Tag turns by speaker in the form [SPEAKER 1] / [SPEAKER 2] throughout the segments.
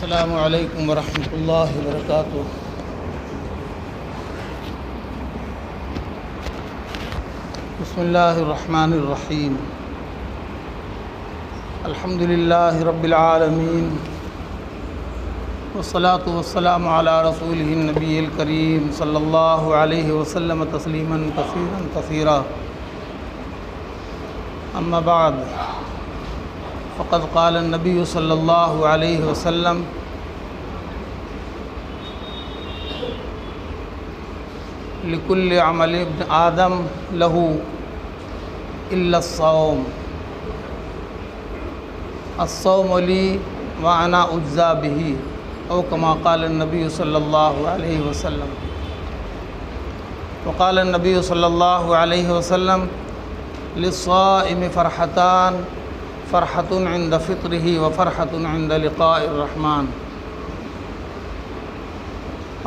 [SPEAKER 1] السلام علیکم ورحمۃ اللہ وبرکاتہ۔ بسم اللہ الرحمن الرحیم۔ الحمد للہ رب العالمین، والصلاة والسلام علی رسولہ النبی الکریم صلی اللہ علیہ وسلم تسلیما کثیرا کثیرا۔ اما بعد، فقد قال النبی صلی اللہ علیہ وسلم: لکل عمل ابن آدم لہ الا الصوم، الصوم لی وانا اجزی بہ، او کما قال النبی صلی اللہ علیہ وسلم۔ وقال النبی صلی اللہ علیہ وسلم: للصائم فرحتان، فرحۃ عند فطرہ وفرحۃ عند لقاء الرحمن۔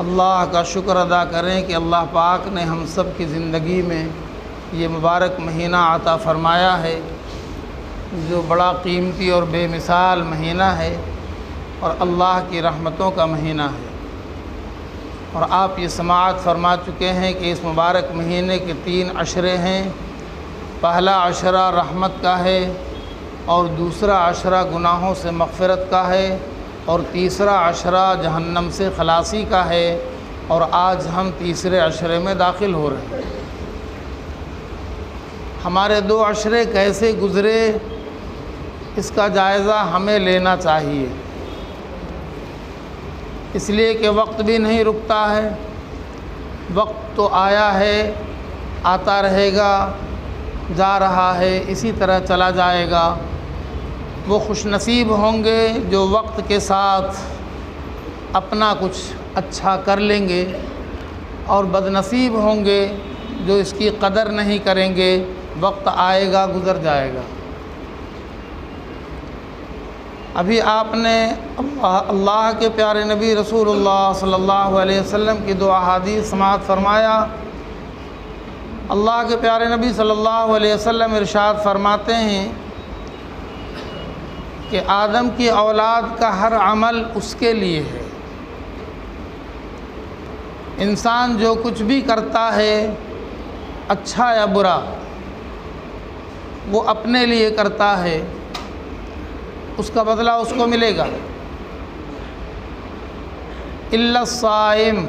[SPEAKER 1] اللہ کا شکر ادا کریں کہ اللہ پاک نے ہم سب کی زندگی میں یہ مبارک مہینہ عطا فرمایا ہے، جو بڑا قیمتی اور بے مثال مہینہ ہے اور اللہ کی رحمتوں کا مہینہ ہے۔ اور آپ یہ سماعت فرما چکے ہیں کہ اس مبارک مہینے کے 3 عشرے ہیں۔ پہلا عشرہ رحمت کا ہے، اور دوسرا عشرہ گناہوں سے مغفرت کا ہے، اور تیسرا عشرہ جہنم سے خلاصی کا ہے، اور آج ہم تیسرے عشرے میں داخل ہو رہے ہیں۔ ہمارے 2 عشرے کیسے گزرے، اس کا جائزہ ہمیں لینا چاہیے، اس لیے کہ وقت بھی نہیں رکتا ہے۔ وقت تو آیا ہے، آتا رہے گا، جا رہا ہے، اسی طرح چلا جائے گا۔ وہ خوش نصیب ہوں گے جو وقت کے ساتھ اپنا کچھ اچھا کر لیں گے، اور بد نصیب ہوں گے جو اس کی قدر نہیں کریں گے۔ وقت آئے گا، گزر جائے گا۔ ابھی آپ نے اللہ کے پیارے نبی رسول اللہ صلی اللہ علیہ وسلم کی 2 احادیث سماعت فرمایا۔ اللہ کے پیارے نبی صلی اللہ علیہ وسلم ارشاد فرماتے ہیں کہ آدم کی اولاد کا ہر عمل اس کے لیے ہے۔ انسان جو کچھ بھی کرتا ہے، اچھا یا برا، وہ اپنے لیے کرتا ہے، اس کا بدلہ اس کو ملے گا۔ الا الصائم،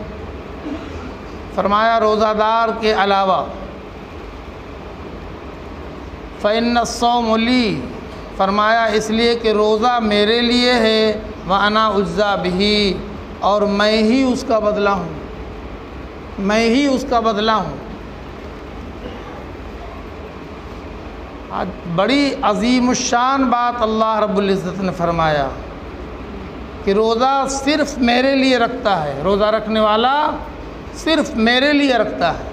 [SPEAKER 1] فرمایا روزہ دار کے علاوہ۔ فإن الصوم لی، فرمایا اس لیے کہ روزہ میرے لیے ہے، وأنا أجزى بہ، اور میں ہی اس کا بدلہ ہوں، میں ہی اس کا بدلہ ہوں۔ آج بڑی عظیم الشان بات اللہ رب العزت نے فرمایا کہ روزہ صرف میرے لیے رکھتا ہے، روزہ رکھنے والا صرف میرے لیے رکھتا ہے۔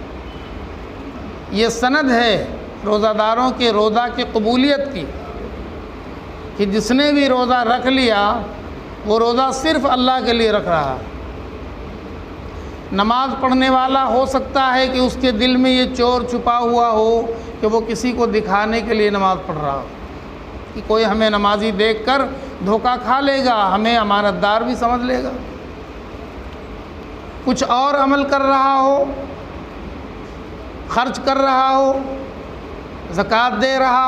[SPEAKER 1] یہ سند ہے روزہ داروں کے روزہ کی قبولیت کی، کہ جس نے بھی روزہ رکھ لیا وہ روزہ صرف اللہ کے لیے رکھ رہا۔ نماز پڑھنے والا ہو سکتا ہے کہ اس کے دل میں یہ چور چھپا ہوا ہو کہ وہ کسی کو دکھانے کے لیے نماز پڑھ رہا ہو، کہ کوئی ہمیں نمازی دیکھ کر دھوکہ کھا لے گا، ہمیں امانت دار بھی سمجھ لے گا۔ کچھ اور عمل کر رہا ہو، خرچ کر رہا ہو، زکوٰۃ دے رہا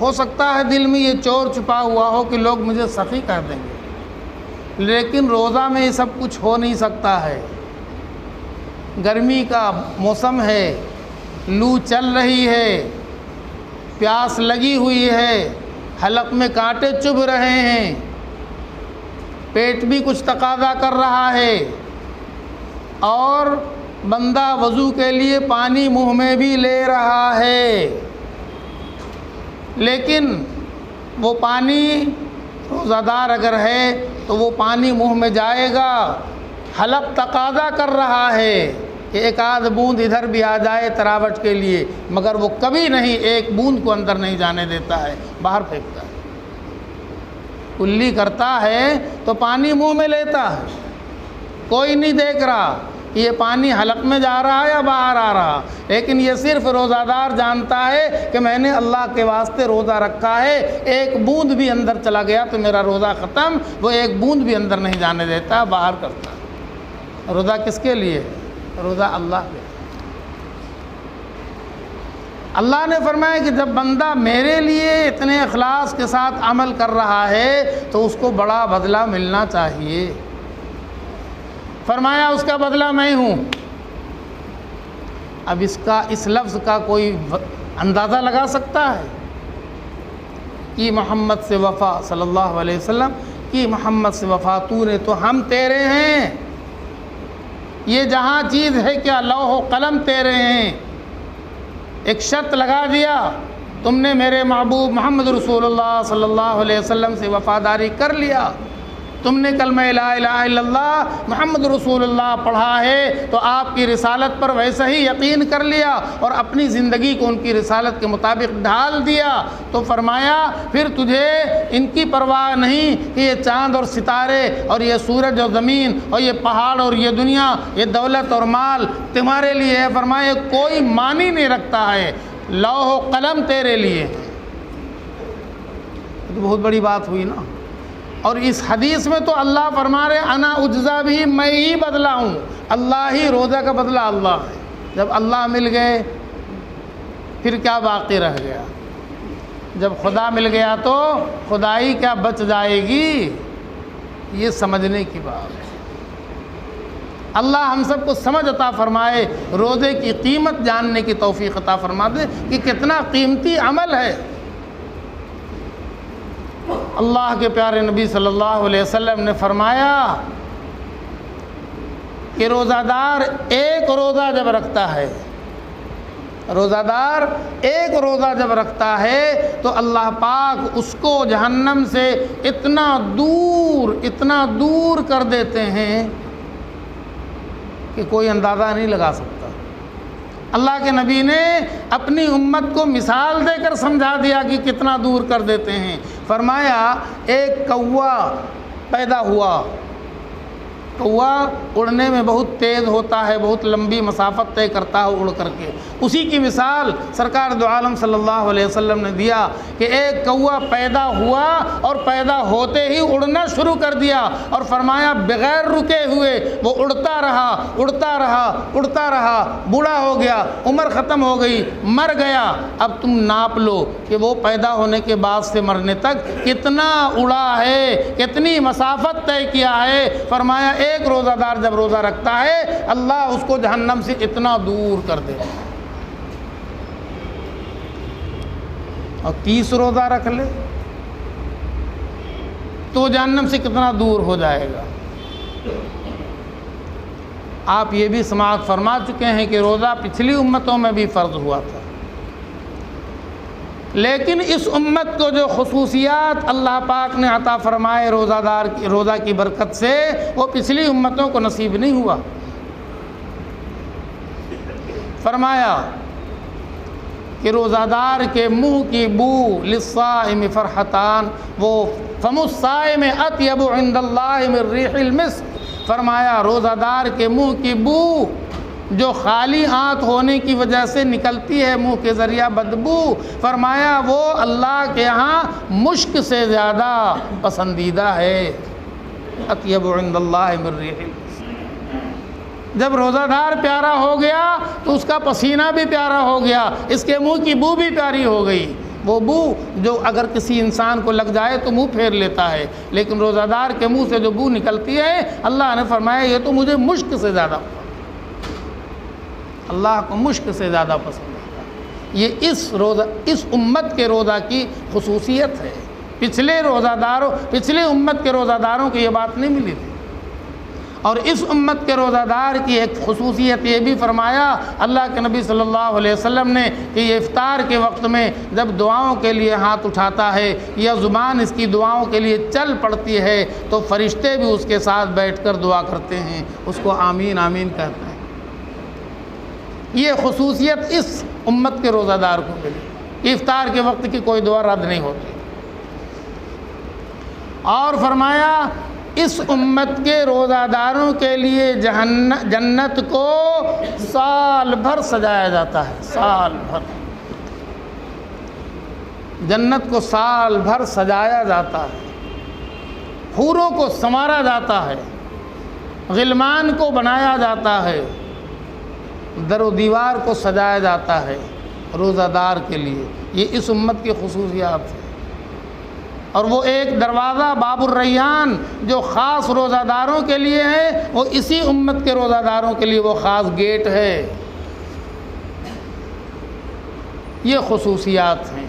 [SPEAKER 1] ہو سکتا ہے دل میں یہ چور چھپا ہوا ہو کہ لوگ مجھے سخی کہہ دیں گے۔ لیکن روزہ میں یہ سب کچھ ہو نہیں سکتا ہے۔ گرمی کا موسم ہے، لو چل رہی ہے، پیاس لگی ہوئی ہے، حلق میں کانٹے چبھ رہے ہیں، پیٹ بھی کچھ تقاضا کر رہا ہے، اور بندہ وضو کے لیے پانی منہ میں بھی لے رہا ہے، لیکن وہ پانی روزہ دار اگر ہے تو وہ پانی منہ میں جائے گا، حلق تقاضا کر رہا ہے کہ ایک آدھ بوند ادھر بھی آ جائے تراوٹ کے لیے، مگر وہ کبھی نہیں ایک بوند کو اندر نہیں جانے دیتا ہے، باہر پھینکتا ہے۔ کلی کرتا ہے تو پانی منہ میں لیتا ہے، کوئی نہیں دیکھ رہا، کہ یہ پانی حلق میں جا رہا ہے یا باہر آ رہا، لیکن یہ صرف روزہ دار جانتا ہے کہ میں نے اللہ کے واسطے روزہ رکھا ہے، ایک بوند بھی اندر چلا گیا تو میرا روزہ ختم، وہ ایک بوند بھی اندر نہیں جانے دیتا، باہر کرتا ہے۔ روزہ کس کے لیے؟ روزہ اللہ کے۔ اللہ نے فرمایا کہ جب بندہ میرے لیے اتنے اخلاص کے ساتھ عمل کر رہا ہے تو اس کو بڑا بدلہ ملنا چاہیے۔ فرمایا اس کا بدلہ میں ہوں۔ اب اس لفظ کا کوئی اندازہ لگا سکتا ہے کہ محمد سے وفا صلی اللہ علیہ وسلم کہ محمد سے وفا تو نے تو ہم تیرے ہیں، یہ جہاں چیز ہے کیا لوح و قلم تیرے ہیں، ایک شرط لگا دیا تم نے میرے محبوب محمد رسول اللہ صلی اللہ علیہ وسلم سے وفاداری کر لیا، تم نے کلمہ لا الہ الا اللہ محمد رسول اللہ پڑھا ہے تو آپ کی رسالت پر ویسا ہی یقین کر لیا اور اپنی زندگی کو ان کی رسالت کے مطابق ڈھال دیا، تو فرمایا پھر تجھے ان کی پرواہ نہیں کہ یہ چاند اور ستارے اور یہ سورج اور زمین اور یہ پہاڑ اور یہ دنیا، یہ دولت اور مال تمہارے لیے ہے، فرمایا کوئی معنی نہیں رکھتا ہے، لوح و قلم تیرے لیے۔ تو بہت بڑی بات ہوئی نا۔ اور اس حدیث میں تو اللہ فرما رہے انا اجزا بھی، میں ہی بدلا ہوں، اللہ ہی روزہ کا بدلہ اللہ ہے۔ جب اللہ مل گئے پھر کیا باقی رہ گیا؟ جب خدا مل گیا تو خدائی کیا بچ جائے گی؟ یہ سمجھنے کی بات ہے۔ اللہ ہم سب کو سمجھ عطا فرمائے، روزے کی قیمت جاننے کی توفیق عطا فرما دے کہ کتنا قیمتی عمل ہے۔ اللہ کے پیارے نبی صلی اللہ علیہ وسلم نے فرمایا کہ روزہ دار ایک روزہ جب رکھتا ہے، روزہ دار ایک روزہ جب رکھتا ہے تو اللہ پاک اس کو جہنم سے اتنا دور کر دیتے ہیں کہ کوئی اندازہ نہیں لگا سکتا۔ اللہ کے نبی نے اپنی امت کو مثال دے کر سمجھا دیا کہ کتنا دور کر دیتے ہیں۔ فرمایا ایک کوا پیدا ہوا، کوا اڑنے میں بہت تیز ہوتا ہے، بہت لمبی مسافت طے کرتا ہے اڑ کر کے، اسی کی مثال سرکار دو عالم صلی اللہ علیہ وسلم نے دیا کہ ایک کوا پیدا ہوا اور پیدا ہوتے ہی اڑنا شروع کر دیا، اور فرمایا بغیر رکے ہوئے وہ اڑتا رہا اڑتا رہا اڑتا رہا، بوڑھا ہو گیا، عمر ختم ہو گئی، مر گیا۔ اب تم ناپ لو کہ وہ پیدا ہونے کے بعد سے مرنے تک کتنا اڑا ہے، کتنی مسافت طے کیا ہے۔ فرمایا ایک روزہ دار جب روزہ رکھتا ہے اللہ اس کو جہنم سے اتنا دور کر دے، اور 30 روزہ رکھ لے تو جہنم سے کتنا دور ہو جائے گا۔ آپ یہ بھی سماعت فرما چکے ہیں کہ روزہ پچھلی امتوں میں بھی فرض ہوا تھا، لیکن اس امت کو جو خصوصیات اللہ پاک نے عطا فرمائے روزہ کی برکت سے، وہ پچھلی امتوں کو نصیب نہیں ہوا۔ فرمایا کہ روزہ دار کے منہ کی بو للصائم فرحتان، وہ فم الصائم اطیب عند اللہ من ریح المسک۔ فرمایا روزہ دار کے منہ کی بو جو خالی آنت ہونے کی وجہ سے نکلتی ہے منہ کے ذریعہ بدبو، فرمایا وہ اللہ کے ہاں مشک سے زیادہ پسندیدہ ہے۔ اطیب عند اللہ من ریح المسک۔ جب روزہ دار پیارا ہو گیا تو اس کا پسینہ بھی پیارا ہو گیا، اس کے منہ کی بو بھی پیاری ہو گئی۔ وہ بو جو اگر کسی انسان کو لگ جائے تو منہ پھیر لیتا ہے، لیکن روزہ دار کے منہ سے جو بو نکلتی ہے اللہ نے فرمایا یہ تو مجھے مشک سے زیادہ، اللہ کو مشک سے زیادہ پسند ہے۔ یہ اس امت کے روزہ کی خصوصیت ہے۔ پچھلے امت کے روزہ داروں کو یہ بات نہیں ملی تھی، اور اس امت کے روزہ دار کی ایک خصوصیت یہ بھی فرمایا اللہ کے نبی صلی اللہ علیہ وسلم نے کہ یہ افطار کے وقت میں جب دعاؤں کے لیے ہاتھ اٹھاتا ہے یا زبان اس کی دعاؤں کے لیے چل پڑتی ہے تو فرشتے بھی اس کے ساتھ بیٹھ کر دعا کرتے ہیں، اس کو آمین آمین کہتے ہیں۔ یہ خصوصیت اس امت کے روزہ دار کو ملی کہ افطار کے وقت کی کوئی دعا رد نہیں ہوتی۔ اور فرمایا اس امت کے روزہ داروں کے لیے جنت کو سال بھر سجایا جاتا ہے، سال بھر جنت کو سال بھر سجایا جاتا ہے، حوروں کو سنوارا جاتا ہے، غلمان کو بنایا جاتا ہے، در و دیوار کو سجایا جاتا ہے روزہ دار کے لیے۔ یہ اس امت کی خصوصیات ہے۔ اور وہ ایک دروازہ باب الریان جو خاص روزہ داروں کے لیے ہے، وہ اسی امت کے روزہ داروں کے لیے وہ خاص گیٹ ہے۔ یہ خصوصیات ہیں،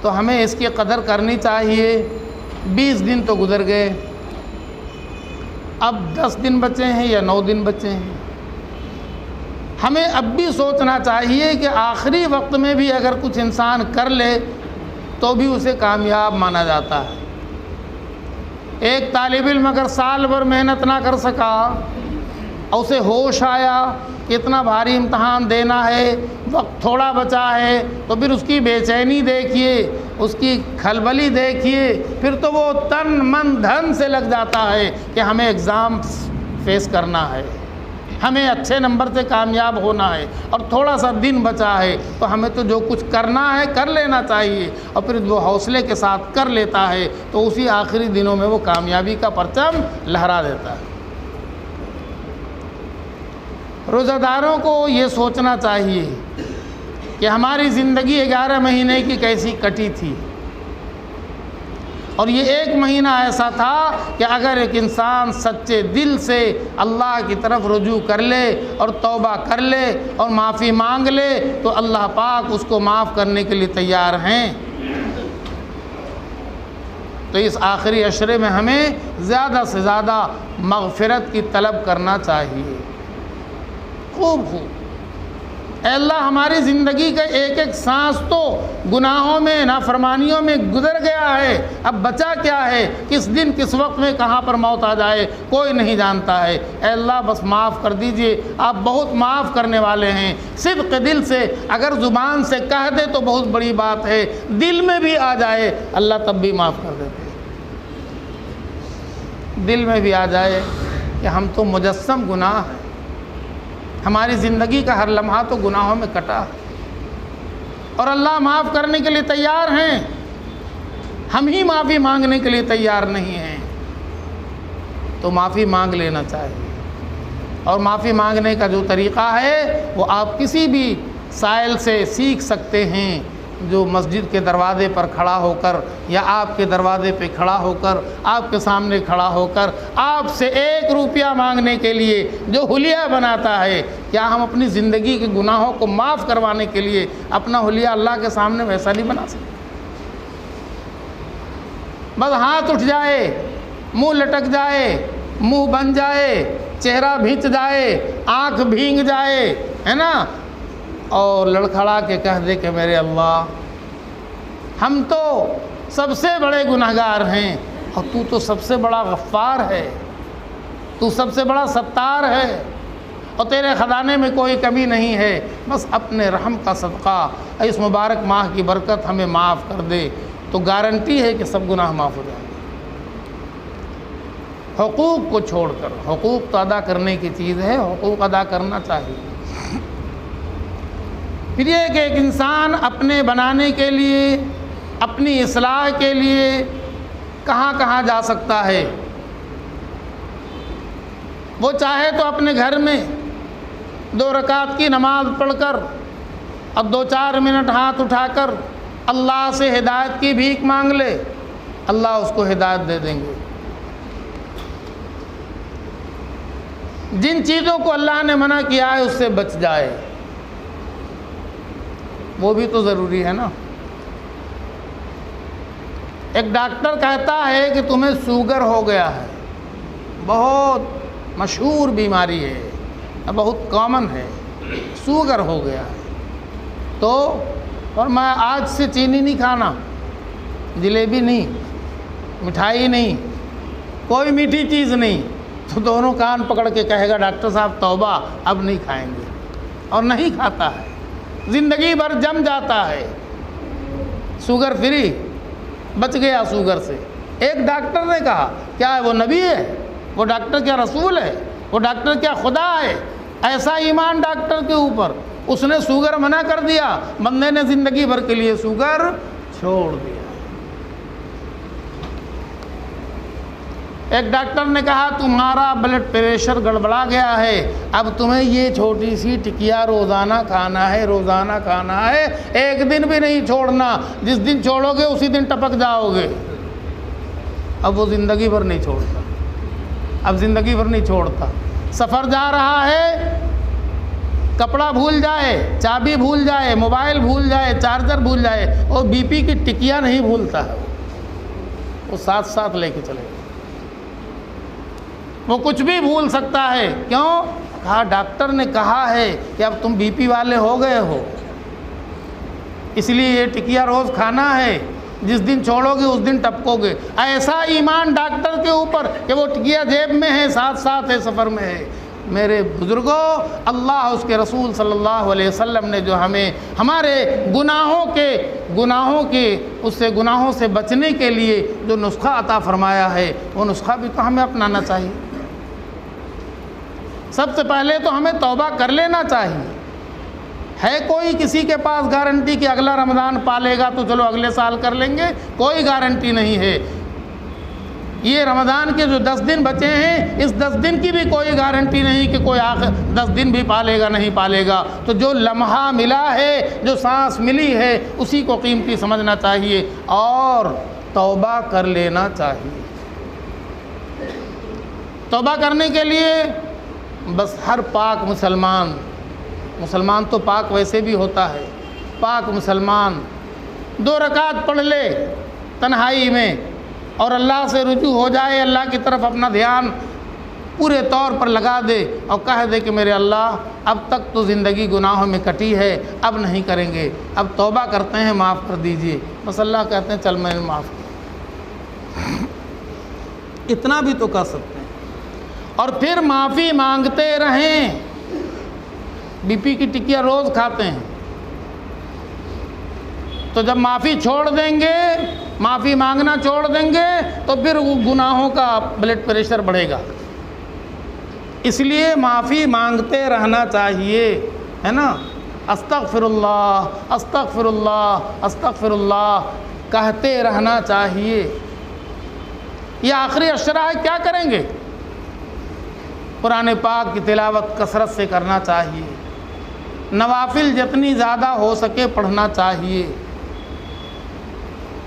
[SPEAKER 1] تو ہمیں اس کی قدر کرنی چاہیے۔ 20 دن تو گزر گئے، اب 10 دن بچے ہیں یا 9 دن بچے ہیں۔ ہمیں اب بھی سوچنا چاہیے کہ آخری وقت میں بھی اگر کچھ انسان کر لے تو بھی اسے کامیاب مانا جاتا ہے۔ ایک طالب علم اگر سال بھر محنت نہ کر سکا اور اسے ہوش آیا کہ اتنا بھاری امتحان دینا ہے، وقت تھوڑا بچا ہے، تو پھر اس کی بے چینی دیکھیے، اس کی کھلبلی دیکھیے، پھر تو وہ تن من دھن سے لگ جاتا ہے کہ ہمیں ایگزام فیس کرنا ہے، ہمیں اچھے نمبر سے کامیاب ہونا ہے، اور تھوڑا سا دن بچا ہے تو ہمیں تو جو کچھ کرنا ہے کر لینا چاہیے۔ اور پھر وہ حوصلے کے ساتھ کر لیتا ہے تو اسی آخری دنوں میں وہ کامیابی کا پرچم لہرا دیتا ہے۔ روزہ داروں کو یہ سوچنا چاہیے کہ ہماری زندگی 11 مہینے کی کیسی کٹی تھی، اور یہ 1 مہینہ ایسا تھا کہ اگر ایک انسان سچے دل سے اللہ کی طرف رجوع کر لے اور توبہ کر لے اور معافی مانگ لے تو اللہ پاک اس کو معاف کرنے کے لیے تیار ہیں۔ تو اس آخری عشرے میں ہمیں زیادہ سے زیادہ مغفرت کی طلب کرنا چاہیے۔ خوب اے اللہ، ہماری زندگی کا ایک ایک سانس تو گناہوں میں، نافرمانیوں میں گزر گیا ہے، اب بچا کیا ہے؟ کس دن کس وقت میں کہاں پر موت آ جائے کوئی نہیں جانتا ہے۔ اے اللہ بس معاف کر دیجئے، آپ بہت معاف کرنے والے ہیں۔ صدق دل سے اگر زبان سے کہہ دے تو بہت بڑی بات ہے، دل میں بھی آ جائے اللہ تب بھی معاف کر دیتے ہیں۔ دل میں بھی آ جائے کہ ہم تو مجسم گناہ ہیں، ہماری زندگی کا ہر لمحہ تو گناہوں میں کٹا ہے، اور اللہ معاف کرنے کے لیے تیار ہیں، ہم ہی معافی مانگنے کے لیے تیار نہیں ہیں۔ تو معافی مانگ لینا چاہیے، اور معافی مانگنے کا جو طریقہ ہے وہ آپ کسی بھی سائل سے سیکھ سکتے ہیں، جو مسجد کے دروازے پر کھڑا ہو کر یا آپ کے دروازے پہ کھڑا ہو کر، آپ کے سامنے کھڑا ہو کر آپ سے 1 روپیہ مانگنے کے لیے جو حلیہ بناتا ہے، کیا ہم اپنی زندگی کے گناہوں کو معاف کروانے کے لیے اپنا حلیہ اللہ کے سامنے ویسا نہیں بنا سکتے؟ بس ہاتھ اٹھ جائے، منہ لٹک جائے، منہ بن جائے، چہرہ بھینچ جائے، آنکھ بھینگ جائے، ہے نا، اور لڑکھڑا کے کہہ دے کہ میرے اللہ، ہم تو سب سے بڑے گنہگار ہیں، اور تو تو سب سے بڑا غفار ہے، تو سب سے بڑا ستار ہے، اور تیرے خزانے میں کوئی کمی نہیں ہے، بس اپنے رحم کا صدقہ اس مبارک ماہ کی برکت ہمیں معاف کر دے، تو گارنٹی ہے کہ سب گناہ معاف ہو جائیں گے۔ حقوق کو چھوڑ کر، حقوق تو ادا کرنے کی چیز ہے، حقوق ادا کرنا چاہیے۔ پھر یہ کہ ایک انسان اپنے بنانے کے لیے، اپنی اصلاح کے لیے کہاں کہاں جا سکتا ہے؟ وہ چاہے تو اپنے گھر میں 2 رکعت کی نماز پڑھ کر اور 2-4 منٹ ہاتھ اٹھا کر اللہ سے ہدایت کی بھیک مانگ لے، اللہ اس کو ہدایت دے دیں گے۔ جن چیزوں کو اللہ نے منع کیا ہے اس سے بچ جائے، وہ بھی تو ضروری ہے نا۔ ایک ڈاکٹر کہتا ہے کہ تمہیں شوگر ہو گیا ہے، بہت مشہور بیماری ہے، بہت کامن ہے، شوگر ہو گیا ہے، تو اور میں آج سے چینی نہیں کھانا، جلیبی نہیں، مٹھائی نہیں، کوئی میٹھی چیز نہیں، تو دونوں کان پکڑ کے کہے گا ڈاکٹر صاحب توبہ، اب نہیں کھائیں گے، اور نہیں کھاتا ہے، زندگی بھر جم جاتا ہے، شوگر فری، بچ گیا شوگر سے، ایک ڈاکٹر نے کہا کیا وہ نبی ہے؟ وہ ڈاکٹر کیا رسول ہے؟ وہ ڈاکٹر کیا خدا ہے؟ ایسا ایمان ڈاکٹر کے اوپر، اس نے شوگر منع کر دیا، بندے نے زندگی بھر کے لیے شوگر چھوڑ دیا۔ ایک ڈاکٹر نے کہا تمہارا بلڈ پریشر گڑبڑا گیا ہے، اب تمہیں یہ چھوٹی سی ٹکیا روزانہ کھانا ہے، روزانہ کھانا ہے، ایک دن بھی نہیں چھوڑنا، جس دن چھوڑو گے اسی دن ٹپک جاؤ گے۔ اب وہ زندگی بھر نہیں چھوڑتا، اب زندگی بھر نہیں چھوڑتا۔ سفر جا رہا ہے، کپڑا بھول جائے، چابی بھول جائے، موبائل بھول جائے، چارجر بھول جائے، اور بی پی کی ٹکیا نہیں بھولتا ہے، وہ ساتھ ساتھ لے کے چلے گا۔ وہ کچھ بھی بھول سکتا ہے، کیوں؟ کہا ڈاکٹر نے کہا ہے کہ اب تم بی پی والے ہو گئے ہو، اس لیے یہ ٹکیا روز کھانا ہے، جس دن چھوڑو گے اس دن ٹپکو گے۔ ایسا ایمان ڈاکٹر کے اوپر کہ وہ ٹکیا جیب میں ہے، ساتھ ساتھ ہے، سفر میں ہے۔ میرے بزرگوں، اللہ اس کے رسول صلی اللہ علیہ وسلم نے جو ہمیں ہمارے گناہوں کے گناہوں سے بچنے کے لیے جو نسخہ عطا فرمایا ہے، وہ نسخہ بھی تو ہمیں اپنانا چاہیے۔ سب سے پہلے تو ہمیں توبہ کر لینا چاہیے۔ ہے کوئی کسی کے پاس گارنٹی کہ اگلا رمضان پالے گا تو چلو اگلے سال کر لیں گے؟ کوئی گارنٹی نہیں ہے۔ یہ رمضان کے جو 10 دن بچے ہیں، اس 10 دن کی بھی کوئی گارنٹی نہیں کہ کوئی آخر 10 دن بھی پالے گا نہیں پالے گا۔ تو جو لمحہ ملا ہے، جو سانس ملی ہے، اسی کو قیمتی سمجھنا چاہیے اور توبہ کر لینا چاہیے۔ توبہ کرنے کے لیے بس ہر پاک مسلمان تو پاک ویسے بھی ہوتا ہے، پاک مسلمان 2 رکعت پڑھ لے تنہائی میں اور اللہ سے رجوع ہو جائے، اللہ کی طرف اپنا دھیان پورے طور پر لگا دے اور کہہ دے کہ میرے اللہ اب تک تو زندگی گناہوں میں کٹی ہے، اب نہیں کریں گے، اب توبہ کرتے ہیں، معاف کر دیجئے۔ بس اللہ کہتے ہیں چل میں نے معاف کر، اتنا بھی تو کر سکتے ہیں۔ اور پھر معافی مانگتے رہیں۔ بی پی کی ٹکیا روز کھاتے ہیں تو جب معافی چھوڑ دیں گے، معافی مانگنا چھوڑ دیں گے تو پھر گناہوں کا بلڈ پریشر بڑھے گا۔ اس لیے معافی مانگتے رہنا چاہیے، ہے نا؟ استغفر اللہ استغفر اللہ استغفر اللہ کہتے رہنا چاہیے۔ یہ آخری عشرہ ہے، کیا کریں گے؟ قرآن پاک کی تلاوت کثرت سے کرنا چاہیے، نوافل جتنی زیادہ ہو سکے پڑھنا چاہیے،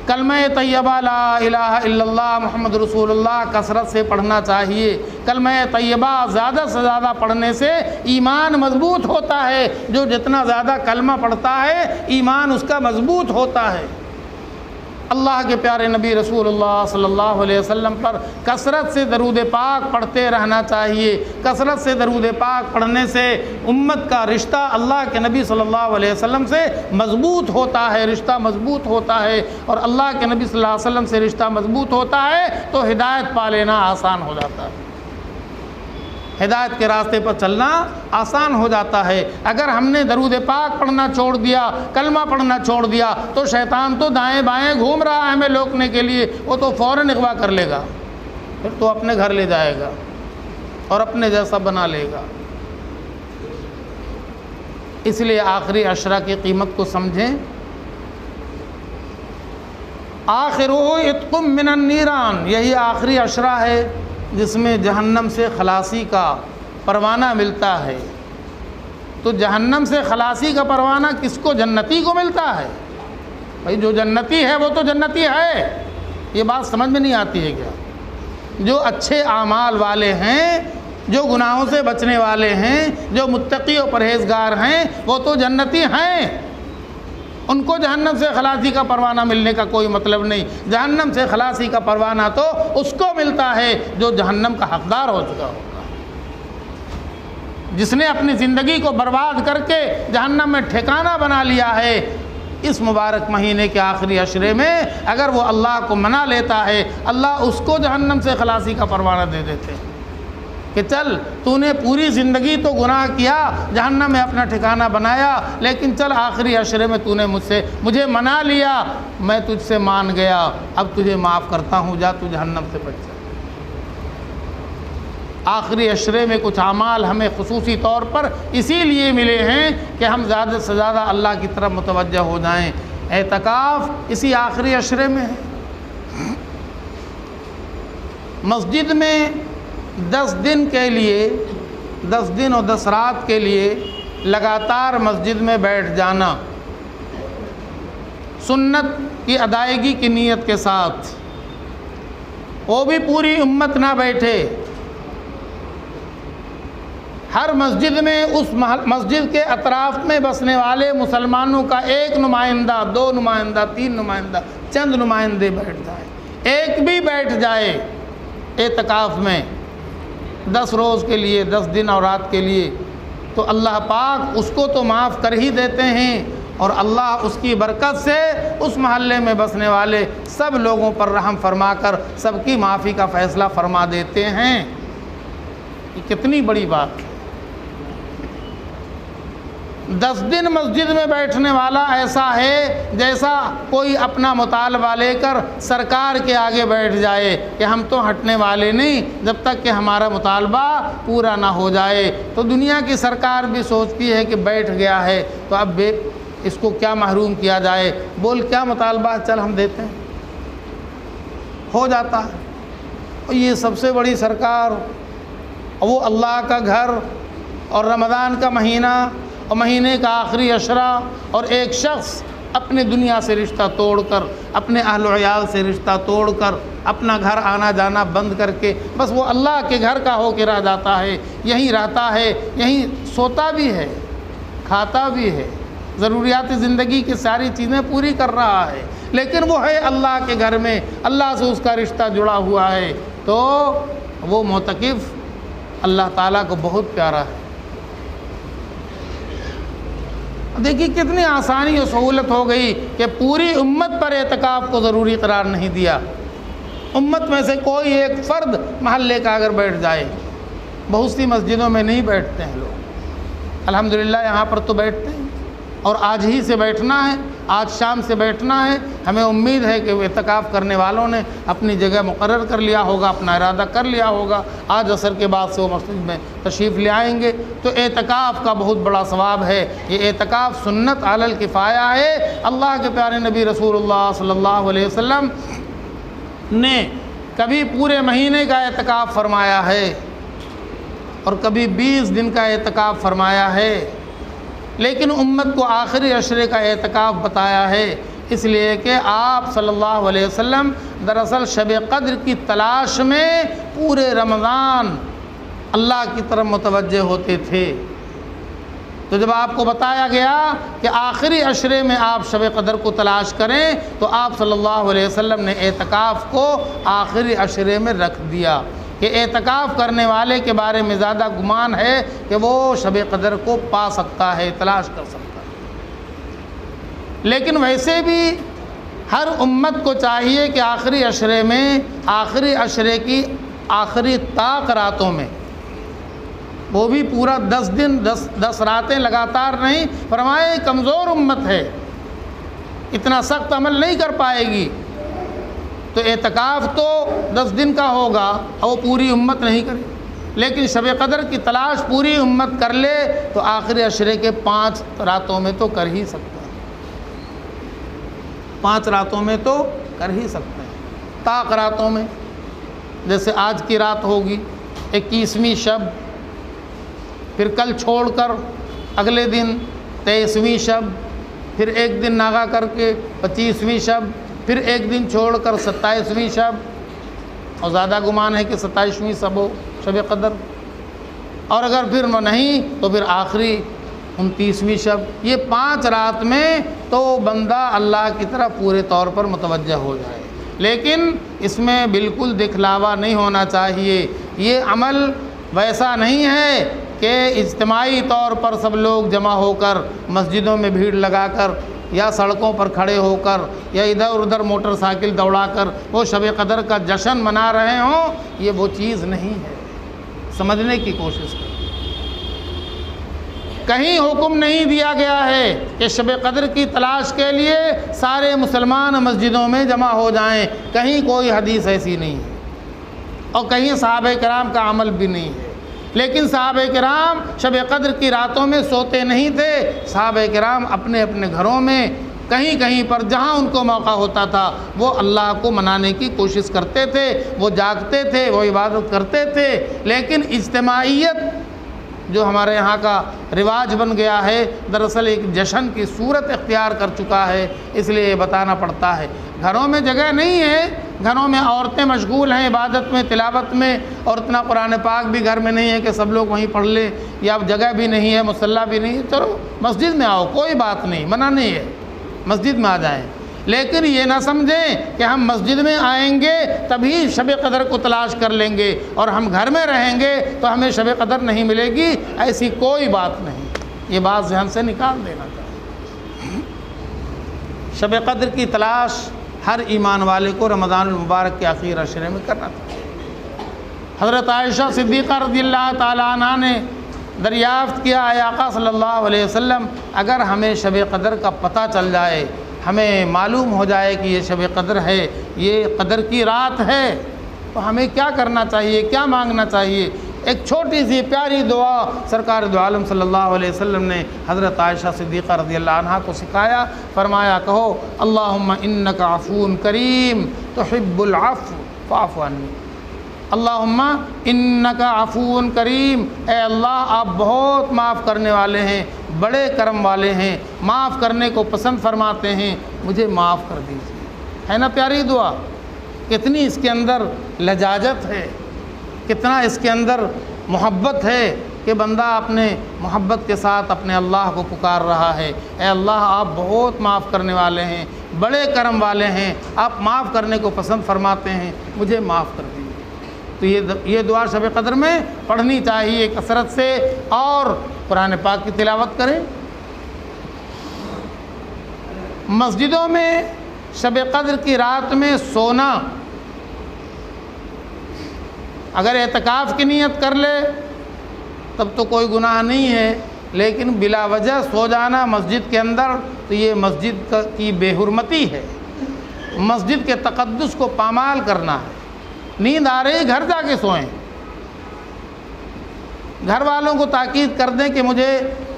[SPEAKER 1] کلمہ طیبہ لا الہ الا اللہ محمد رسول اللہ کثرت سے پڑھنا چاہیے۔ کلمہ طیبہ زیادہ سے زیادہ پڑھنے سے ایمان مضبوط ہوتا ہے، جو جتنا زیادہ کلمہ پڑھتا ہے ایمان اس کا مضبوط ہوتا ہے۔ اللہ کے پیارے نبی رسول اللہ صلی اللہ علیہ وسلم پر کثرت سے درود پاک پڑھتے رہنا چاہیے۔ کثرت سے درود پاک پڑھنے سے امت کا رشتہ اللہ کے نبی صلی اللہ علیہ وسلم سے مضبوط ہوتا ہے، رشتہ مضبوط ہوتا ہے، اور اللہ کے نبی صلی اللہ علیہ وسلم سے رشتہ مضبوط ہوتا ہے تو ہدایت پا لینا آسان ہو جاتا ہے، ہدایت کے راستے پر چلنا آسان ہو جاتا ہے۔ اگر ہم نے درود پاک پڑھنا چھوڑ دیا، کلمہ پڑھنا چھوڑ دیا تو شیطان تو دائیں بائیں گھوم رہا ہے ہمیں لوکنے کے لیے، وہ تو فوراً اغوا کر لے گا، پھر تو اپنے گھر لے جائے گا اور اپنے جیسا بنا لے گا۔ اس لیے آخری عشرہ کی قیمت کو سمجھیں۔ آخرہ عتق من النیران، یہی آخری عشرہ ہے جس میں جہنم سے خلاصی کا پروانہ ملتا ہے۔ تو جہنم سے خلاصی کا پروانہ کس کو؟ جنتی کو ملتا ہے۔ بھائی جو جنتی ہے وہ تو جنتی ہے، یہ بات سمجھ میں نہیں آتی ہے کیا؟ جو اچھے اعمال والے ہیں، جو گناہوں سے بچنے والے ہیں، جو متقی و پرہیزگار ہیں، وہ تو جنتی ہیں، ان کو جہنم سے خلاصی کا پروانہ ملنے کا کوئی مطلب نہیں۔ جہنم سے خلاصی کا پروانہ تو اس کو ملتا ہے جو جہنم کا حقدار ہو چکا ہوگا، جس نے اپنی زندگی کو برباد کر کے جہنم میں ٹھکانہ بنا لیا ہے۔ اس مبارک مہینے کے آخری عشرے میں اگر وہ اللہ کو منا لیتا ہے، اللہ اس کو جہنم سے خلاصی کا پروانہ دے دیتے ہیں۔ کہ چل تو نے پوری زندگی تو گناہ کیا، جہنم میں اپنا ٹھکانہ بنایا، لیکن چل آخری عشرے میں تو نے مجھے منا لیا، میں تجھ سے مان گیا، اب تجھے معاف کرتا ہوں، جا تو جہنم سے بچ جا۔ آخری عشرے میں کچھ اعمال ہمیں خصوصی طور پر اسی لیے ملے ہیں کہ ہم زیادہ سے زیادہ اللہ کی طرف متوجہ ہو جائیں۔ اعتکاف اسی آخری عشرے میں ہے۔ مسجد میں 10 دن کے لیے، 10 دن اور 10 رات کے لیے لگاتار مسجد میں بیٹھ جانا، سنت کی ادائیگی کی نیت کے ساتھ، وہ بھی پوری امت نہ بیٹھے، ہر مسجد میں اس مسجد کے اطراف میں بسنے والے مسلمانوں کا ایک نمائندہ، 2 نمائندہ، 3 نمائندہ، چند نمائندے بیٹھ جائیں، ایک بھی بیٹھ جائے اعتکاف میں 10 روز کے لیے، 10 دن اور رات کے لیے، تو اللہ پاک اس کو تو معاف کر ہی دیتے ہیں، اور اللہ اس کی برکت سے اس محلے میں بسنے والے سب لوگوں پر رحم فرما کر سب کی معافی کا فیصلہ فرما دیتے ہیں۔ یہ کتنی بڑی بات ہے۔ 10 دن مسجد میں بیٹھنے والا ایسا ہے جیسا کوئی اپنا مطالبہ لے کر سرکار کے آگے بیٹھ جائے کہ ہم تو ہٹنے والے نہیں جب تک کہ ہمارا مطالبہ پورا نہ ہو جائے۔ تو دنیا کی سرکار بھی سوچتی ہے کہ بیٹھ گیا ہے تو اب اس کو کیا محروم کیا جائے، بول کیا مطالبہ ہے، چل ہم دیتے ہیں، ہو جاتا ہے۔ اور یہ سب سے بڑی سرکار، وہ اللہ کا گھر، اور رمضان کا مہینہ، اور مہینے کا آخری عشرہ، اور ایک شخص اپنے دنیا سے رشتہ توڑ کر، اپنے اہل و عیال سے رشتہ توڑ کر، اپنا گھر آنا جانا بند کر کے بس وہ اللہ کے گھر کا ہو کے رہ جاتا ہے، یہیں رہتا ہے، یہیں سوتا بھی ہے، کھاتا بھی ہے، ضروریات زندگی کی ساری چیزیں پوری کر رہا ہے، لیکن وہ ہے اللہ کے گھر میں، اللہ سے اس کا رشتہ جڑا ہوا ہے، تو وہ معتکف اللہ تعالیٰ کو بہت پیارا ہے۔ دیکھیے کتنی آسانی اور سہولت ہو گئی کہ پوری امت پر اعتکاف کو ضروری قرار نہیں دیا۔ امت میں سے کوئی ایک فرد محلے کا اگر بیٹھ جائے، بہت سی مسجدوں میں نہیں بیٹھتے ہیں لوگ، الحمدللہ یہاں پر تو بیٹھتے ہیں، اور آج ہی سے بیٹھنا ہے، آج شام سے بیٹھنا ہے۔ ہمیں امید ہے کہ اعتکاف کرنے والوں نے اپنی جگہ مقرر کر لیا ہوگا، اپنا ارادہ کر لیا ہوگا، آج عصر کے بعد سے وہ مسجد میں تشریف لے آئیں گے۔ تو اعتکاف کا بہت بڑا ثواب ہے۔ یہ اعتکاف سنت علی الکفایہ ہے۔ اللہ کے پیارے نبی رسول اللہ صلی اللہ علیہ وسلم نے کبھی پورے مہینے کا اعتکاف فرمایا ہے، اور کبھی 20 دن کا اعتکاف فرمایا ہے، لیکن امت کو آخری عشرے کا اعتکاف بتایا ہے، اس لیے کہ آپ صلی اللہ علیہ وسلم دراصل شب قدر کی تلاش میں پورے رمضان اللہ کی طرف متوجہ ہوتے تھے۔ تو جب آپ کو بتایا گیا کہ آخری عشرے میں آپ شب قدر کو تلاش کریں، تو آپ صلی اللہ علیہ وسلم نے اعتکاف کو آخری عشرے میں رکھ دیا کہ اعتکاف کرنے والے کے بارے میں زیادہ گمان ہے کہ وہ شب قدر کو پا سکتا ہے، تلاش کر سکتا ہے۔ لیکن ویسے بھی ہر امت کو چاہیے کہ آخری عشرے میں، آخری عشرے کی آخری طاق راتوں میں، وہ بھی پورا 10 دن 10 راتیں لگاتار نہیں، فرمائے کمزور امت ہے، اتنا سخت عمل نہیں کر پائے گی، تو اعتکاف تو 10 دن کا ہوگا اور وہ پوری امت نہیں کرے، لیکن شب قدر کی تلاش پوری امت کر لے تو آخری عشرے کے 5 راتوں میں تو کر ہی سکتا ہے، 5 راتوں میں تو کر ہی سکتے ہیں۔ طاق راتوں میں جیسے آج کی رات ہوگی 21ویں شب، پھر کل چھوڑ کر اگلے دن 23ویں شب، پھر ایک دن ناغا کر کے 25ویں شب، پھر ایک دن چھوڑ کر 27ویں شب، اور زیادہ گمان ہے کہ 27ویں شب ہو شب قدر، اور اگر پھر نہیں تو پھر آخری 29ویں شب۔ یہ 5 رات میں تو بندہ اللہ کی طرف پورے طور پر متوجہ ہو جائے، لیکن اس میں بالکل دکھلاوا نہیں ہونا چاہیے۔ یہ عمل ویسا نہیں ہے کہ اجتماعی طور پر سب لوگ جمع ہو کر مسجدوں میں بھیڑ لگا کر یا سڑکوں پر کھڑے ہو کر یا ادھر ادھر موٹر سائیکل دوڑا کر وہ شب قدر کا جشن منا رہے ہوں، یہ وہ چیز نہیں ہے۔ سمجھنے کی کوشش کریں۔ کہیں حکم نہیں دیا گیا ہے کہ شب قدر کی تلاش کے لیے سارے مسلمان مسجدوں میں جمع ہو جائیں، کہیں کوئی حدیث ایسی نہیں ہے، اور کہیں صحابہ کرام کا عمل بھی نہیں ہے۔ لیکن صحابہ کرام شب قدر کی راتوں میں سوتے نہیں تھے، صحابہ کرام اپنے اپنے گھروں میں کہیں کہیں پر جہاں ان کو موقع ہوتا تھا وہ اللہ کو منانے کی کوشش کرتے تھے، وہ جاگتے تھے، وہ عبادت کرتے تھے۔ لیکن اجتماعیت جو ہمارے یہاں کا رواج بن گیا ہے، دراصل ایک جشن کی صورت اختیار کر چکا ہے، اس لیے یہ بتانا پڑتا ہے۔ گھروں میں جگہ نہیں ہے، گھروں میں عورتیں مشغول ہیں عبادت میں، تلاوت میں، اور اتنا قرآن پاک بھی گھر میں نہیں ہے کہ سب لوگ وہیں پڑھ لیں، یا جگہ بھی نہیں ہے، مصلی بھی نہیں ہے، چلو مسجد میں آؤ، کوئی بات نہیں، منع نہیں ہے، مسجد میں آ جائیں۔ لیکن یہ نہ سمجھیں کہ ہم مسجد میں آئیں گے تبھی شب قدر کو تلاش کر لیں گے، اور ہم گھر میں رہیں گے تو ہمیں شب قدر نہیں ملے گی، ایسی کوئی بات نہیں، یہ بات ذہن سے نکال دینا چاہیے۔ شب قدر کی تلاش ہر ایمان والے کو رمضان المبارک کے آخر عشرے میں کرنا چاہیے۔ حضرت عائشہ صدیقہ رضی اللہ تعالیٰ عنہ نے دریافت کیا، اے آقا صلی اللہ علیہ وسلم، اگر ہمیں شب قدر کا پتہ چل جائے، ہمیں معلوم ہو جائے کہ یہ شب قدر ہے، یہ قدر کی رات ہے، تو ہمیں کیا کرنا چاہیے، کیا مانگنا چاہیے؟ ایک چھوٹی سی پیاری دعا سرکار دو عالم صلی اللہ علیہ وسلم نے حضرت عائشہ صدیقہ رضی اللہ عنہ کو سکھایا، فرمایا کہو اللہم انک عفو کریم تحب العفو فاعف عنی۔ اللہم انک عفو کریم، اے اللہ آپ بہت معاف کرنے والے ہیں، بڑے کرم والے ہیں، معاف کرنے کو پسند فرماتے ہیں، مجھے معاف کر دیجیے۔ ہے نا پیاری دعا؟ کتنی اس کے اندر لجاجت ہے، کتنا اس کے اندر محبت ہے کہ بندہ اپنے محبت کے ساتھ اپنے اللہ کو پکار رہا ہے، اے اللہ آپ بہت معاف کرنے والے ہیں، بڑے کرم والے ہیں، آپ معاف کرنے کو پسند فرماتے ہیں، مجھے معاف کر دیجیے۔ تو یہ دعا شب قدر میں پڑھنی چاہیے کثرت سے، اور قرآن پاک کی تلاوت کریں۔ مسجدوں میں شب قدر کی رات میں سونا، اگر اعتکاف کی نیت کر لے تب تو کوئی گناہ نہیں ہے، لیکن بلا وجہ سو جانا مسجد کے اندر تو یہ مسجد کی بے حرمتی ہے، مسجد کے تقدس کو پامال کرنا ہے۔ نیند آ رہی گھر جا کے سوئیں، گھر والوں کو تاکید کر دیں کہ مجھے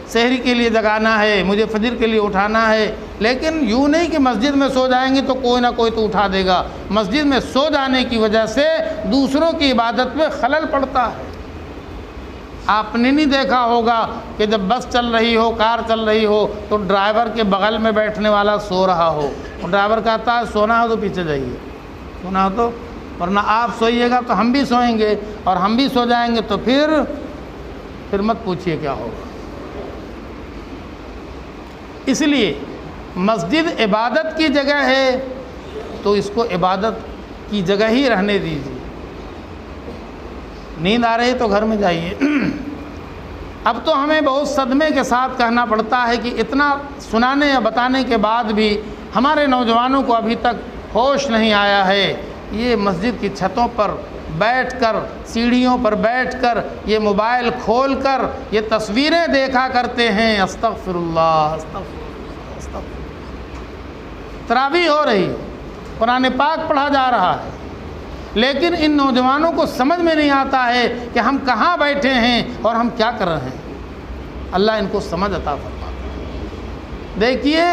[SPEAKER 1] سحری کے لیے جگانا ہے، مجھے فجر کے لیے اٹھانا ہے، لیکن یوں نہیں کہ مسجد میں سو جائیں گے تو کوئی نہ کوئی تو اٹھا دے گا۔ مسجد میں سو جانے کی وجہ سے دوسروں کی عبادت میں خلل پڑتا ہے۔ آپ نے نہیں دیکھا ہوگا کہ جب بس چل رہی ہو، کار چل رہی ہو، تو ڈرائیور کے بغل میں بیٹھنے والا سو رہا ہو، اور ڈرائیور کہتا ہے سونا ہو تو پیچھے جائیے، سونا ہو تو، ورنہ آپ سوئیے گا تو ہم بھی سوئیں گے، اور ہم بھی سو جائیں گے تو پھر مت پوچھیے کیا ہوگا۔ اس لیے مسجد عبادت کی جگہ ہے تو اس کو عبادت کی جگہ ہی رہنے دیجیے۔ نیند آ رہی تو گھر میں جائیے۔ اب تو ہمیں بہت صدمے کے ساتھ کہنا پڑتا ہے کہ اتنا سنانے یا بتانے کے بعد بھی ہمارے نوجوانوں کو ابھی تک ہوش نہیں آیا ہے۔ یہ مسجد کی چھتوں پر بیٹھ کر، سیڑھیوں پر بیٹھ کر، یہ موبائل کھول کر یہ تصویریں دیکھا کرتے ہیں۔ استغفر اللہ، استغفر۔ تراویح ہو رہی ہے، قرآن پاک پڑھا جا رہا ہے، لیکن ان نوجوانوں کو سمجھ میں نہیں آتا ہے کہ ہم کہاں بیٹھے ہیں اور ہم کیا کر رہے ہیں۔ اللہ ان کو سمجھ عطا فرمائے۔ دیکھیے،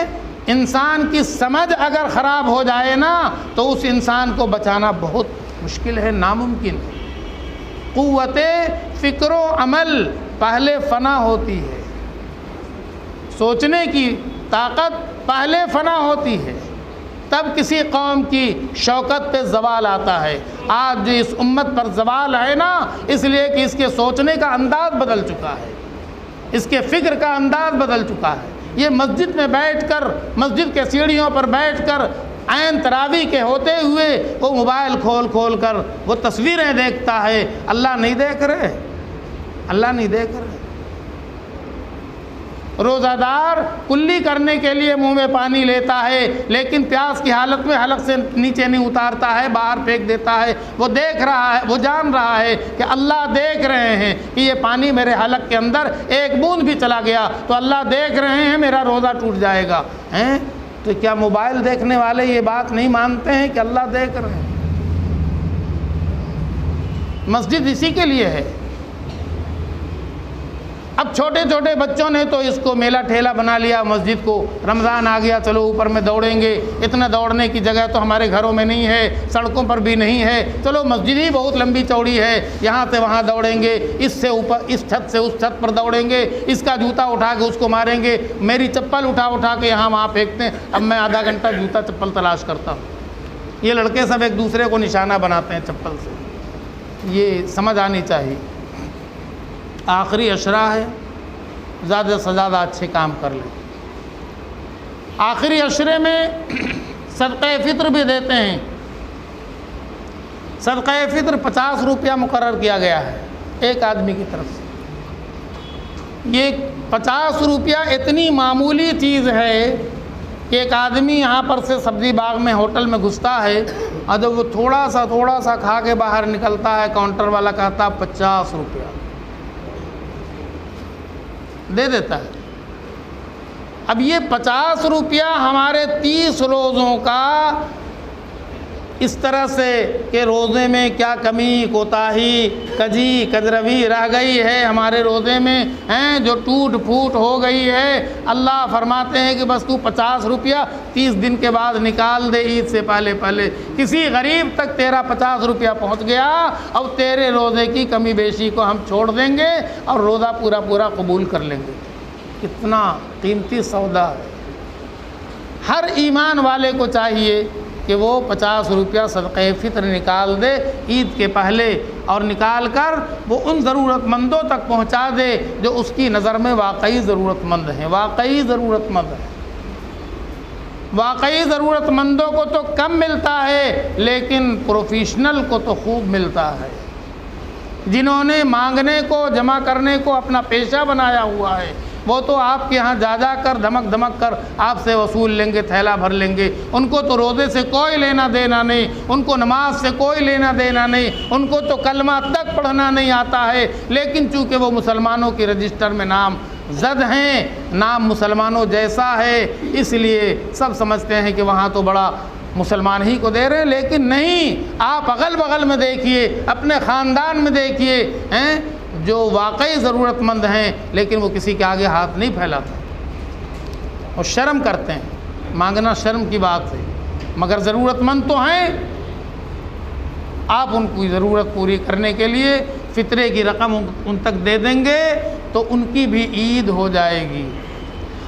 [SPEAKER 1] انسان کی سمجھ اگر خراب ہو جائے نا تو اس انسان کو بچانا بہت مشکل ہے، ناممکن ہے۔ قوت فکر و عمل پہلے فنا ہوتی ہے، سوچنے کی طاقت پہلے فنا ہوتی ہے، تب کسی قوم کی شوکت پہ زوال آتا ہے۔ آج جو اس امت پر زوال ہے نا، اس لیے کہ اس کے سوچنے کا انداز بدل چکا ہے، اس کے فکر کا انداز بدل چکا ہے۔ یہ مسجد میں بیٹھ کر، مسجد کے سیڑھیوں پر بیٹھ کر عین تراویح کے ہوتے ہوئے وہ موبائل کھول کر وہ تصویریں دیکھتا ہے۔ اللہ نہیں دیکھ رہے، اللہ نہیں دیکھ رہے۔ روزہ دار کلی کرنے کے لیے منہ میں پانی لیتا ہے لیکن پیاس کی حالت میں حلق سے نیچے نہیں اتارتا ہے، باہر پھینک دیتا ہے۔ وہ دیکھ رہا ہے، وہ جان رہا ہے کہ اللہ دیکھ رہے ہیں کہ یہ پانی میرے حلق کے اندر ایک بوند بھی چلا گیا تو اللہ دیکھ رہے ہیں، میرا روزہ ٹوٹ جائے گا۔ تو کیا موبائل دیکھنے والے یہ بات نہیں مانتے ہیں کہ اللہ دیکھ رہے ہیں؟ مسجد اسی کے لیے ہے۔ اب چھوٹے چھوٹے بچوں نے تو اس کو میلہ ٹھیلا بنا لیا مسجد کو، رمضان آ گیا چلو اوپر میں دوڑیں گے، اتنا دوڑنے کی جگہ تو ہمارے گھروں میں نہیں ہے، سڑکوں پر بھی نہیں ہے، چلو مسجد ہی بہت لمبی چوڑی ہے، یہاں سے وہاں دوڑیں گے، اس سے اوپر، اس چھت سے اس چھت پر دوڑیں گے، اس کا جوتا اٹھا کے اس کو ماریں گے، میری چپل اٹھا کے یہاں وہاں پھینکتے ہیں۔ اب میں آدھا گھنٹہ جوتا چپل تلاش کرتا ہوں، یہ لڑکے سب ایک دوسرے کو نشانہ بناتے ہیں چپل سے۔ یہ سمجھ آنی چاہیے، آخری عشرہ ہے، زیادہ سے زیادہ اچھے کام کر لیں۔ آخری عشرے میں صدقہ فطر بھی دیتے ہیں۔ صدقہ فطر 50 روپیہ مقرر کیا گیا ہے ایک آدمی کی طرف سے۔ یہ 50 روپیہ اتنی معمولی چیز ہے کہ ایک آدمی یہاں پر سے سبزی باغ میں ہوٹل میں گھستا ہے اور جب وہ تھوڑا سا کھا کے باہر نکلتا ہے، کاؤنٹر والا کہتا 50 روپیہ دے دیتا ہے۔ اب یہ 50 روپیہ ہمارے 30 روزوں کا اس طرح سے کہ روزے میں کیا کمی کوتاہی کجی کجروی رہ گئی ہے ہمارے روزے میں ہیں، جو ٹوٹ پھوٹ ہو گئی ہے، اللہ فرماتے ہیں کہ بس تو 50 روپیہ 30 دن کے بعد نکال دے، عید سے پہلے کسی غریب تک تیرا 50 روپیہ پہنچ گیا، اب تیرے روزے کی کمی بیشی کو ہم چھوڑ دیں گے اور روزہ پورا قبول کر لیں گے۔ کتنا قیمتی سودا ہے۔ ہر ایمان والے کو چاہیے کہ وہ 50 روپیہ صدقہ فطر نکال دے عید کے پہلے، اور نکال کر وہ ان ضرورت مندوں تک پہنچا دے جو اس کی نظر میں واقعی ضرورت مند ہیں۔ واقعی ضرورت مند ہے، واقعی ضرورت مندوں کو تو کم ملتا ہے لیکن پروفیشنل کو تو خوب ملتا ہے، جنہوں نے مانگنے کو جمع کرنے کو اپنا پیشہ بنایا ہوا ہے، وہ تو آپ کے ہاں جا کر دھمک کر آپ سے وصول لیں گے، تھیلا بھر لیں گے۔ ان کو تو روزے سے کوئی لینا دینا نہیں، ان کو نماز سے کوئی لینا دینا نہیں، ان کو تو کلمہ تک پڑھنا نہیں آتا ہے، لیکن چونکہ وہ مسلمانوں کی رجسٹر میں نام زد ہیں، نام مسلمانوں جیسا ہے، اس لیے سب سمجھتے ہیں کہ وہاں تو بڑا مسلمان ہی کو دے رہے ہیں، لیکن نہیں، آپ اغل بغل میں دیکھیے، اپنے خاندان میں دیکھیے، جو واقعی ضرورت مند ہیں لیکن وہ کسی کے آگے ہاتھ نہیں پھیلاتے، وہ شرم کرتے ہیں، مانگنا شرم کی بات ہے، مگر ضرورت مند تو ہیں۔ آپ ان کی ضرورت پوری کرنے کے لیے فطرے کی رقم ان تک دے دیں گے تو ان کی بھی عید ہو جائے گی،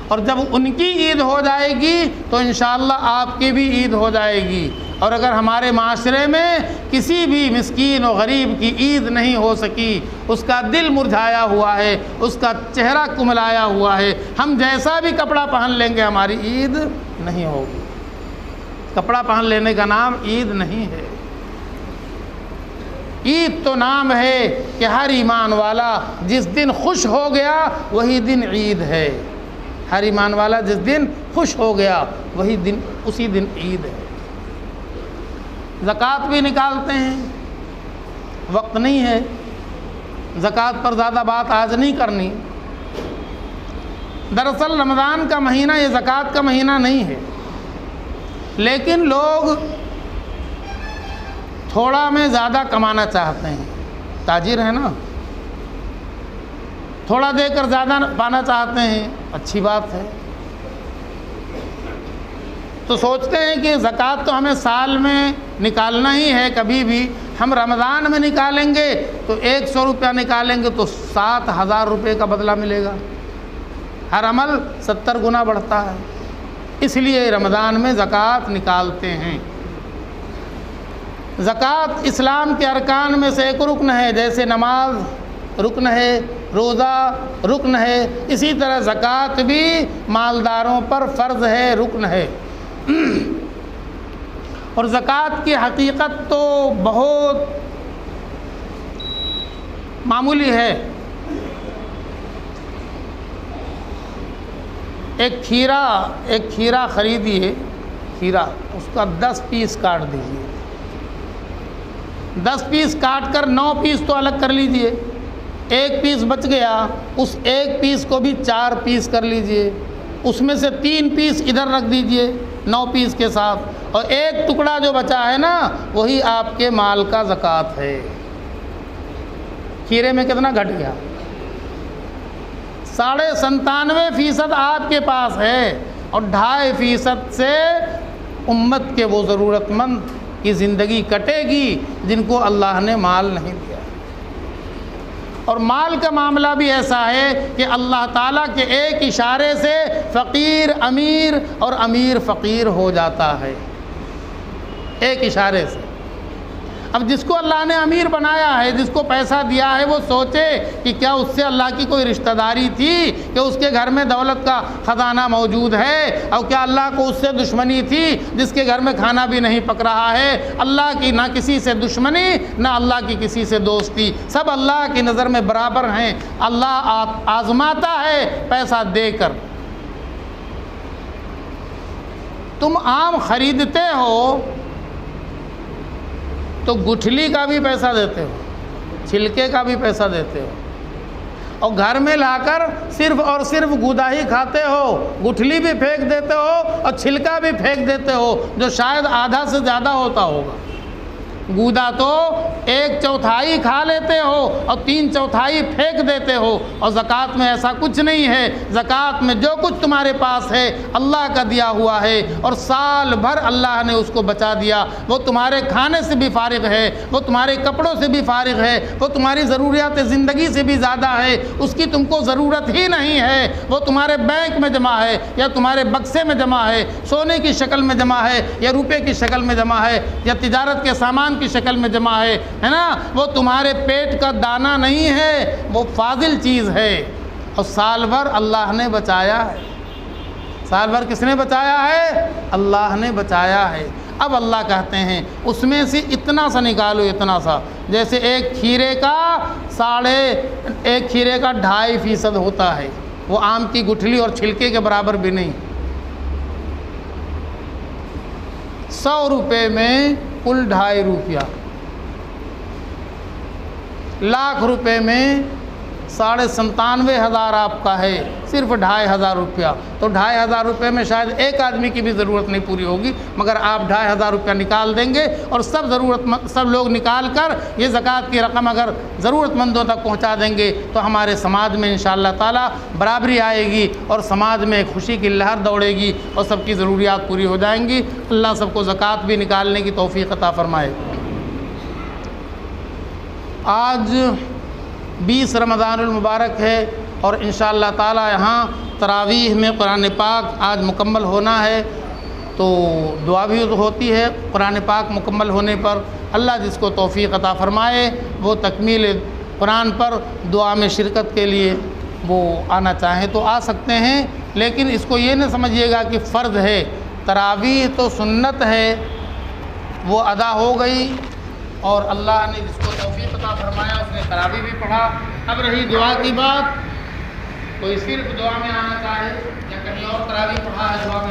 [SPEAKER 1] اور جب ان کی عید ہو جائے گی تو انشاءاللہ آپ کی بھی عید ہو جائے گی۔ اور اگر ہمارے معاشرے میں کسی بھی مسکین و غریب کی عید نہیں ہو سکی، اس کا دل مرجھایا ہوا ہے، اس کا چہرہ کملایا ہوا ہے، ہم جیسا بھی کپڑا پہن لیں گے ہماری عید نہیں ہوگی۔ کپڑا پہن لینے کا نام عید نہیں ہے۔ عید تو نام ہے کہ ہر ایمان والا جس دن خوش ہو گیا وہی دن عید ہے۔ ہر ایمان والا جس دن خوش ہو گیا وہی دن، اسی دن عید ہے۔ زکوٰۃ بھی نکالتے ہیں، وقت نہیں ہے، زکوٰۃ پر زیادہ بات آج نہیں کرنی۔ دراصل رمضان کا مہینہ یہ زکوٰۃ کا مہینہ نہیں ہے، لیکن لوگ تھوڑا میں زیادہ کمانا چاہتے ہیں، تاجر ہیں نا، تھوڑا دے کر زیادہ پانا چاہتے ہیں، اچھی بات ہے، تو سوچتے ہیں کہ زکوٰۃ تو ہمیں سال میں نکالنا ہی ہے، کبھی بھی ہم رمضان میں نکالیں گے تو 100 روپیہ نکالیں گے تو 7000 روپے کا بدلہ ملے گا، ہر عمل 70 گنا بڑھتا ہے، اس لیے رمضان میں زکوٰۃ نکالتے ہیں۔ زکوٰۃ اسلام کے ارکان میں سے ایک رکن ہے، جیسے نماز رکن ہے، روزہ رکن ہے، اسی طرح زکوٰۃ بھی مالداروں پر فرض ہے، رکن ہے۔ اور زکوٰۃ کی حقیقت تو بہت معمولی ہے۔ ایک کھیرا خریدیے، کھیرا اس کا 10 پیس کاٹ دیجیے، 10 پیس کاٹ کر 9 پیس تو الگ کر لیجئے، 1 پیس بچ گیا، اس 1 پیس کو بھی 4 پیس کر لیجئے، اس میں سے 3 پیس ادھر رکھ دیجئے 9 پیس کے ساتھ، اور 1 ٹکڑا جو بچا ہے نا وہی آپ کے مال کا زکوٰۃ ہے۔ کھیرے میں کتنا گھٹ گیا؟ 97.5% آپ کے پاس ہے، اور 2.5% سے امت کے وہ ضرورت مند کی زندگی کٹے گی جن کو اللہ نے مال نہیں دیا۔ اور مال کا معاملہ بھی ایسا ہے کہ اللہ تعالیٰ کے ایک اشارے سے فقیر امیر اور امیر فقیر ہو جاتا ہے، ایک اشارے سے۔ اب جس کو اللہ نے امیر بنایا ہے، جس کو پیسہ دیا ہے، وہ سوچے کہ کیا اس سے اللہ کی کوئی رشتہ داری تھی کہ اس کے گھر میں دولت کا خزانہ موجود ہے، اور کیا اللہ کو اس سے دشمنی تھی جس کے گھر میں کھانا بھی نہیں پک رہا ہے؟ اللہ کی نہ کسی سے دشمنی، نہ اللہ کی کسی سے دوستی، سب اللہ کی نظر میں برابر ہیں۔ اللہ آزماتا ہے پیسہ دے کر۔ تم آم خریدتے ہو تو گٹھلی کا بھی پیسہ دیتے ہو، چھلکے کا بھی پیسہ دیتے ہو، اور گھر میں لا کر صرف اور صرف گودا ہی کھاتے ہو، گٹھلی بھی پھینک دیتے ہو اور چھلکا بھی پھینک دیتے ہو، جو شاید آدھا سے زیادہ ہوتا ہوگا۔ گودا تو 1/4 کھا لیتے ہو اور 3/4 پھینک دیتے ہو، اور زکوٰۃ میں ایسا کچھ نہیں ہے۔ زکوٰۃ میں جو کچھ تمہارے پاس ہے اللہ کا دیا ہوا ہے، اور سال بھر اللہ نے اس کو بچا دیا۔ وہ تمہارے کھانے سے بھی فارغ ہے، وہ تمہارے کپڑوں سے بھی فارغ ہے، وہ تمہاری ضروریات زندگی سے بھی زیادہ ہے، اس کی تم کو ضرورت ہی نہیں ہے۔ وہ تمہارے بینک میں جمع ہے، یا تمہارے بکسے میں جمع ہے، سونے کی شکل میں جمع ہے، یا روپے کی شکل میں جمع ہے، یا تجارت کے سامان کی شکل میں جمع ہے نا؟ وہ تمہارے پیٹ کا دانہ نہیں ہے، وہ فاضل چیز ہے، اور سال بھر اللہ نے بچایا ہے۔ سال بھر کس نے بچایا ہے؟ اللہ نے بچایا ہے۔ اب اللہ کہتے ہیں اس میں سے اتنا سا نکالو، اتنا سا، جیسے ایک کھیرے کا 2.5% ہوتا ہے، وہ آم کی گٹھلی اور چھلکے کے برابر بھی نہیں۔ 100 روپے میں کل 2.5 روپیہ، لاکھ روپے میں 97,500 آپ کا ہے، صرف 2.5 روپیہ، تو 2.5 روپے میں شاید ایک آدمی کی بھی ضرورت نہیں پوری ہوگی، مگر آپ 2.5 روپیہ نکال دیں گے، اور سب لوگ نکال کر یہ زکوٰۃ کی رقم اگر ضرورت مندوں تک پہنچا دیں گے تو ہمارے سماج میں انشاءاللہ تعالی برابری آئے گی، اور سماج میں ایک خوشی کی لہر دوڑے گی، اور سب کی ضروریات پوری ہو جائیں گی۔ اللہ سب کو زکوٰۃ بھی نکالنے کی توفیق عطا فرمائے۔ آج 20 رمضان المبارک ہے، اور انشاءاللہ تعالی یہاں تراویح میں قرآن پاک آج مکمل ہونا ہے، تو دعا بھی ہوتی ہے قرآن پاک مکمل ہونے پر۔ اللہ جس کو توفیق عطا فرمائے وہ تکمیل قرآن پر دعا میں شرکت کے لیے وہ آنا چاہیں تو آ سکتے ہیں، لیکن اس کو یہ نہ سمجھیے گا کہ فرض ہے۔ تراویح تو سنت ہے، وہ ادا ہو گئی، اور اللہ نے جس کو توفیق عطا فرمایا اس نے تراویح بھی پڑھا۔ اب رہی دعا کی بات، کوئی صرف دعا میں آنا چاہے یا کہیں اور تراویح پڑھا ہے دعا میں